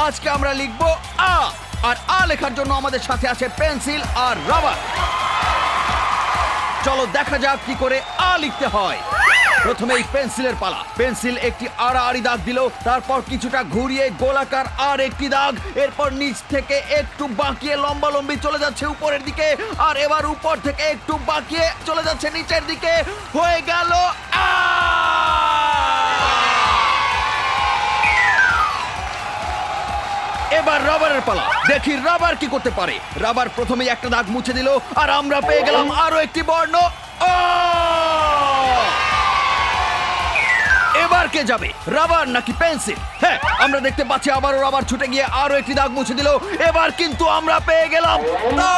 আজকে আমরা লিখবো আ, আর আ লেখার জন্য আমাদের সাথে আছে পেন্সিল আর রাবার। চলো দেখা যাক কি করে আ লিখতে হয়। প্রথমে এই পেন্সিলের পালা। পেন্সিল একটি আড়াআড়ি দাগ দিল, তারপর কিছুটা ঘুরিয়ে গোলাকার আর একটি দাগ, এরপর নিচ থেকে একটু বাঁকিয়ে লম্বালম্বি চলে যাচ্ছে উপরের দিকে, আর এবার উপর থেকে একটু বাঁকিয়ে চলে যাচ্ছে নিচের দিকে। হয়ে গেল আ। এবার রাবারের পালা। দেখি রাবার কি করতে পারে। রাবার প্রথমে একটা দাগ মুছে দিল, আর আমরা পেয়ে গেলাম আরো একটি বর্ণ আ। এবার কে যাবে, রাবার নাকি পেন্সিল? হ্যাঁ, আমরা দেখতে পাচ্ছি আবারও রাবার ছুটে গিয়ে আরো একটি দাগ মুছে দিল। এবার কিন্তু আমরা পেয়ে গেলাম তা।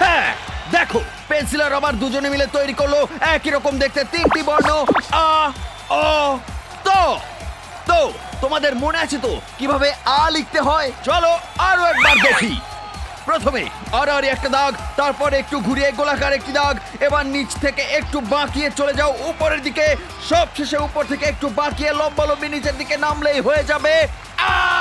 হ্যাঁ, দেখো পেন্সিল আর রাবার দুজনে মিলে তৈরি করলো একই রকম দেখতে তিনটি বর্ণ আ, অ, ত। তো তোমাদের মনে আছে তো কিভাবে আ লিখতে হয়? চলো আরো একবার দেখি। প্রথমে আড়াআড়ি একটা দাগ, তারপর একটু ঘুরিয়ে গোলাকার একটি দাগ, এবার নিচ থেকে একটু বাঁকিয়ে চলে যাও উপরের দিকে, সবশেষে উপর থেকে একটু বাঁকিয়ে লম্বালম্বি নিচের দিকে নামলেই হয়ে যাবে আ।